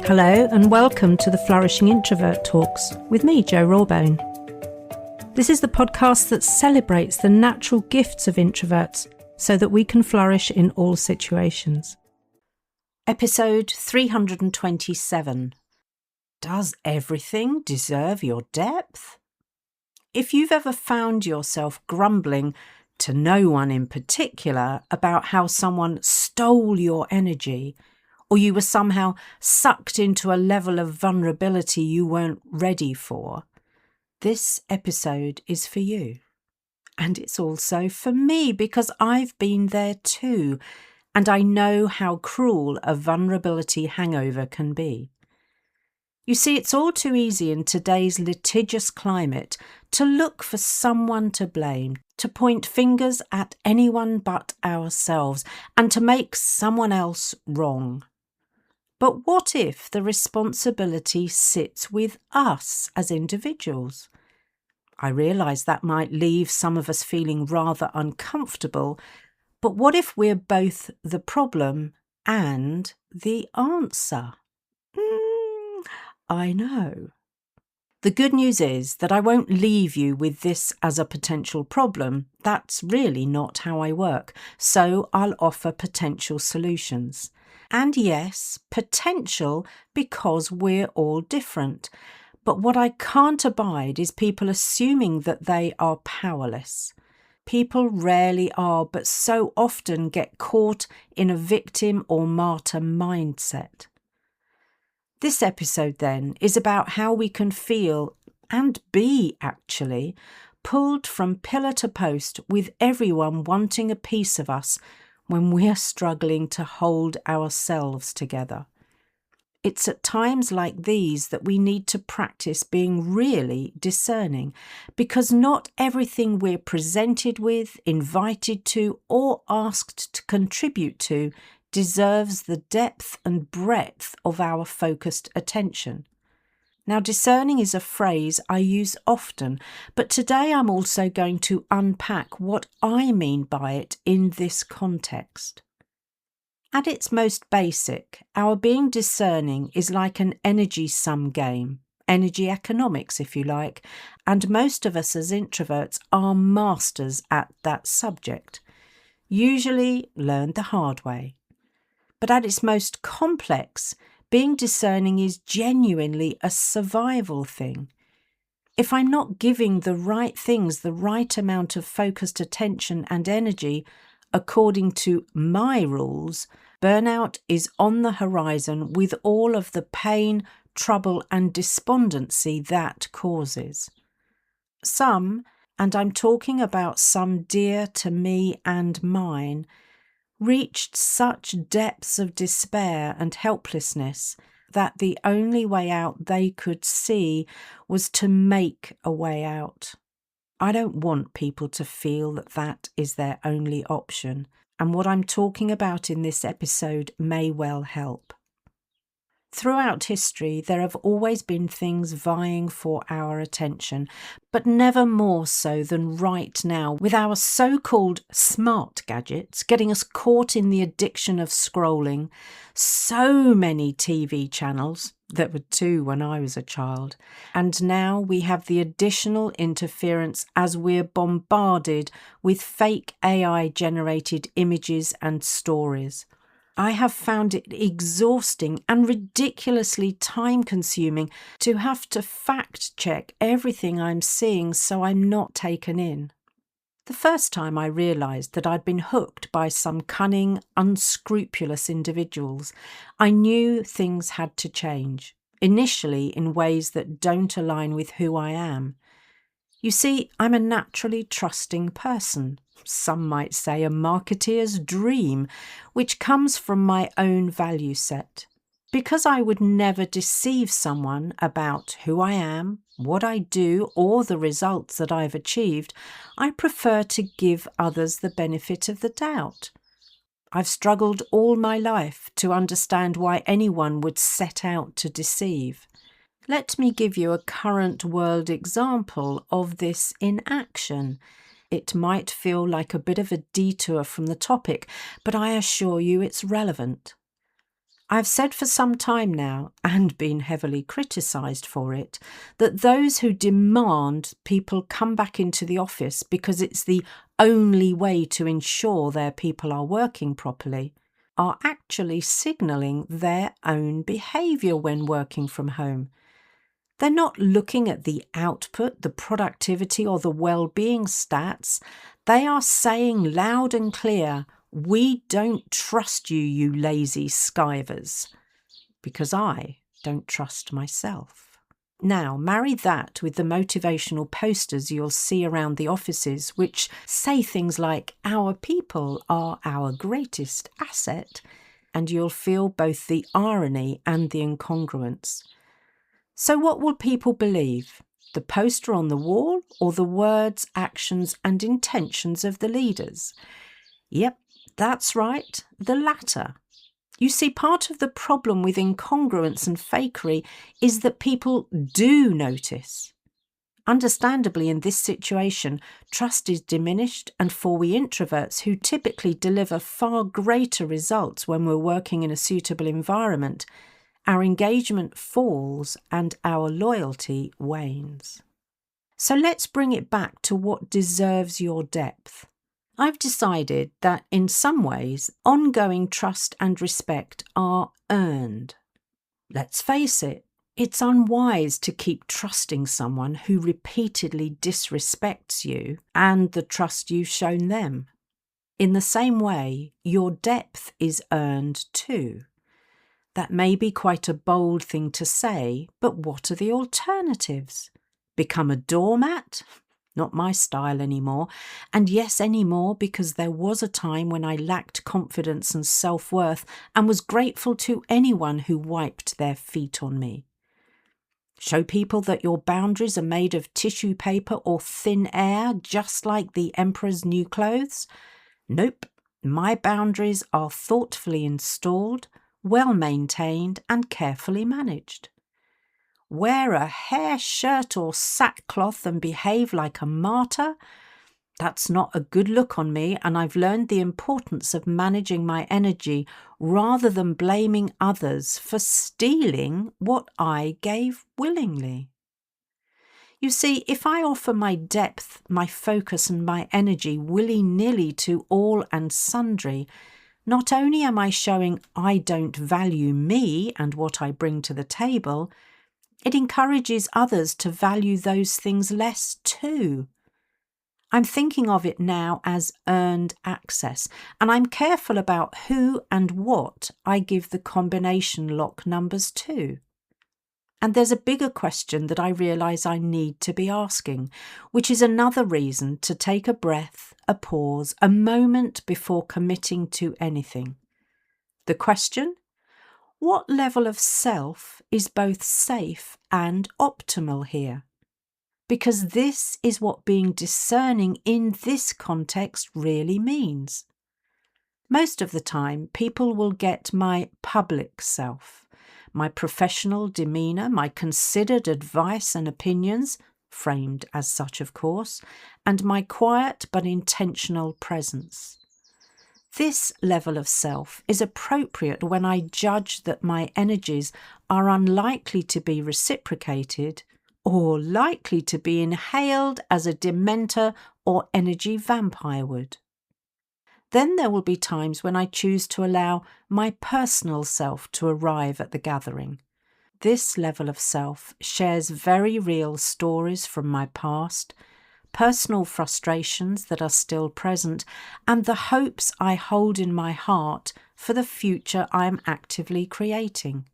Hello and welcome to the Flourishing Introvert Talks with me, Jo Rawbone. This is the podcast that celebrates the natural gifts of introverts so that we can flourish in all situations. Episode 327. Does everything deserve your depth? If you've ever found yourself grumbling to no one in particular about how someone stole your energy, or you were somehow sucked into a level of vulnerability you weren't ready for, this episode is for you. And it's also for me because I've been there too, and I know how cruel a vulnerability hangover can be. You see, it's all too easy in today's litigious climate to look for someone to blame, to point fingers at anyone but ourselves, and to make someone else wrong. But what if the responsibility sits with us as individuals? I realise that might leave some of us feeling rather uncomfortable, but what if we're both the problem and the answer? I know. The good news is that I won't leave you with this as a potential problem. That's really not how I work, so I'll offer potential solutions. And yes, potential because we're all different. But what I can't abide is people assuming that they are powerless. People rarely are, but so often get caught in a victim or martyr mindset. This episode then is about how we can feel and be actually pulled from pillar to post with everyone wanting a piece of us when we're struggling to hold ourselves together. It's at times like these that we need to practice being really discerning, because not everything we're presented with, invited to, or asked to contribute to deserves the depth and breadth of our focused attention. Now, discerning is a phrase I use often, but today I'm also going to unpack what I mean by it in this context. At its most basic, our being discerning is like an energy sum game, energy economics if you like, and most of us as introverts are masters at that subject, usually learned the hard way. But at its most complex, being discerning is genuinely a survival thing. If I'm not giving the right things the right amount of focused attention and energy according to my rules, burnout is on the horizon with all of the pain, trouble and despondency that causes. Some, and I'm talking about some dear to me and mine, reached such depths of despair and helplessness that the only way out they could see was to make a way out. I don't want people to feel that that is their only option, and what I'm talking about in this episode may well help. Throughout history, there have always been things vying for our attention, but never more so than right now, with our so-called smart gadgets getting us caught in the addiction of scrolling. So many TV channels, there were 2 when I was a child, and now we have the additional interference as we're bombarded with fake AI-generated images and stories. I have found it exhausting and ridiculously time-consuming to have to fact-check everything I'm seeing so I'm not taken in. The first time I realised that I'd been hooked by some cunning, unscrupulous individuals, I knew things had to change, initially in ways that don't align with who I am. You see, I'm a naturally trusting person. Some might say a marketeer's dream, which comes from my own value set. Because I would never deceive someone about who I am, what I do, or the results that I've achieved, I prefer to give others the benefit of the doubt. I've struggled all my life to understand why anyone would set out to deceive. Let me give you a current world example of this in action. It might feel like a bit of a detour from the topic, but I assure you it's relevant. I've said for some time now, and been heavily criticised for it, that those who demand people come back into the office because it's the only way to ensure their people are working properly are actually signalling their own behaviour when working from home. They're not looking at the output, the productivity or the well-being stats. They are saying loud and clear, "We don't trust you, you lazy skivers," because I don't trust myself. Now, marry that with the motivational posters you'll see around the offices, which say things like, "Our people are our greatest asset," and you'll feel both the irony and the incongruence. So what will people believe? The poster on the wall or the words, actions and intentions of the leaders? Yep, that's right, the latter. You see, part of the problem with incongruence and fakery is that people do notice. Understandably, in this situation, trust is diminished, and for we introverts, who typically deliver far greater results when we're working in a suitable environment, our engagement falls and our loyalty wanes. So let's bring it back to what deserves your depth. I've decided that in some ways, ongoing trust and respect are earned. Let's face it, it's unwise to keep trusting someone who repeatedly disrespects you and the trust you've shown them. In the same way, your depth is earned too. That may be quite a bold thing to say, but what are the alternatives? Become a doormat? Not my style anymore. And yes, anymore, because there was a time when I lacked confidence and self-worth and was grateful to anyone who wiped their feet on me. Show people that your boundaries are made of tissue paper or thin air, just like the emperor's new clothes? Nope, my boundaries are thoughtfully installed, well maintained and carefully managed. Wear a hair shirt or sackcloth and behave like a martyr? That's not a good look on me, and I've learned the importance of managing my energy rather than blaming others for stealing what I gave willingly. You see, if I offer my depth, my focus and my energy willy-nilly to all and sundry, not only am I showing I don't value me and what I bring to the table, it encourages others to value those things less too. I'm thinking of it now as earned access, and I'm careful about who and what I give the combination lock numbers to. And there's a bigger question that I realise I need to be asking, which is another reason to take a breath, a pause, a moment before committing to anything. The question? What level of self is both safe and optimal here? Because this is what being discerning in this context really means. Most of the time, people will get my public self, my professional demeanour, my considered advice and opinions, framed as such of course, and my quiet but intentional presence. This level of self is appropriate when I judge that my energies are unlikely to be reciprocated or likely to be inhaled as a dementor or energy vampire would. Then there will be times when I choose to allow my personal self to arrive at the gathering. This level of self shares very real stories from my past, personal frustrations that are still present, and the hopes I hold in my heart for the future I am actively creating.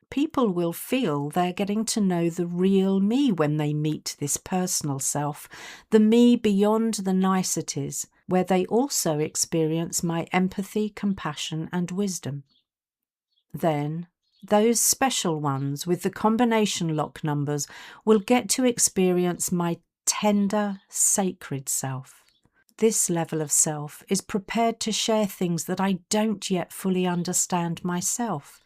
People will feel they're getting to know the real me when they meet this personal self, the me beyond the niceties, where they also experience my empathy, compassion and wisdom. Then, those special ones with the combination lock numbers will get to experience my tender, sacred self. This level of self is prepared to share things that I don't yet fully understand myself.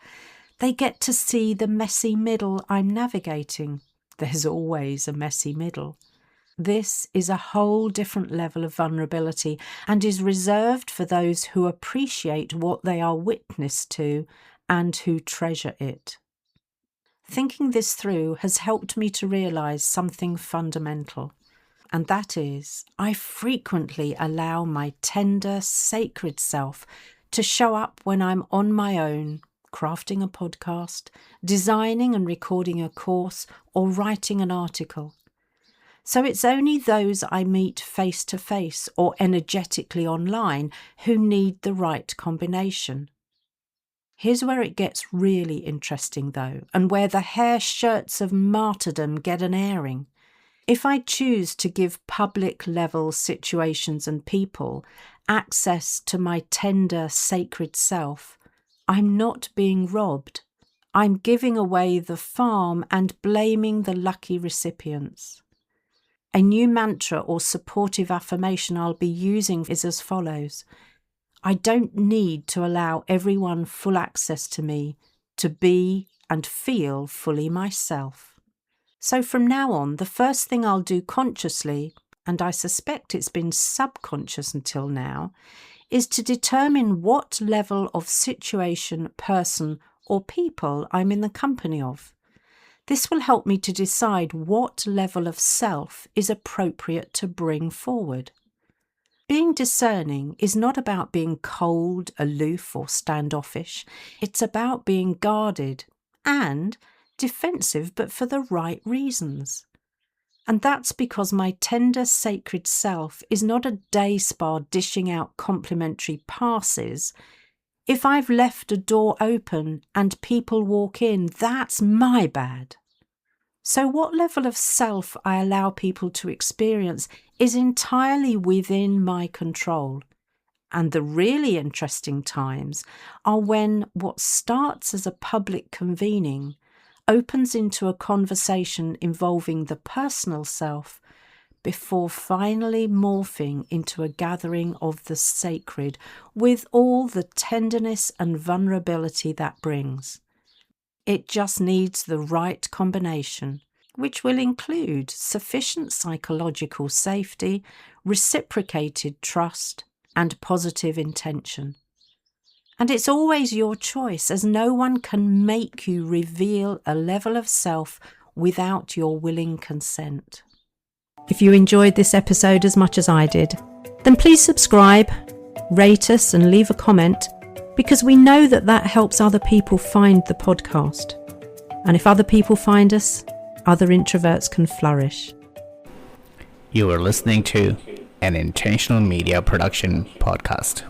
They get to see the messy middle I'm navigating. There's always a messy middle. This is a whole different level of vulnerability and is reserved for those who appreciate what they are witness to and who treasure it. Thinking this through has helped me to realise something fundamental, and that is, I frequently allow my tender, sacred self to show up when I'm on my own, crafting a podcast, designing and recording a course, or writing an article. So it's only those I meet face to face or energetically online who need the right combination. Here's where it gets really interesting though, and where the hair shirts of martyrdom get an airing. If I choose to give public level situations and people access to my tender, sacred self, I'm not being robbed. I'm giving away the farm and blaming the lucky recipients. A new mantra or supportive affirmation I'll be using is as follows. I don't need to allow everyone full access to me to be and feel fully myself. So from now on, the first thing I'll do consciously, and I suspect it's been subconscious until now, is to determine what level of situation, person, or people I'm in the company of. This will help me to decide what level of self is appropriate to bring forward. Being discerning is not about being cold, aloof, or standoffish. It's about being guarded and defensive, but for the right reasons. And that's because my tender, sacred self is not a day spa dishing out complimentary passes. If I've left a door open and people walk in, that's my bad. So what level of self I allow people to experience is entirely within my control. And the really interesting times are when what starts as a public convening opens into a conversation involving the personal self before finally morphing into a gathering of the sacred with all the tenderness and vulnerability that brings. It just needs the right combination, which will include sufficient psychological safety, reciprocated trust, and positive intention. And it's always your choice, as no one can make you reveal a level of self without your willing consent. If you enjoyed this episode as much as I did, then please subscribe, rate us, and leave a comment, because we know that helps other people find the podcast. And if other people find us, other introverts can flourish. You are listening to an Intentional Media Production podcast.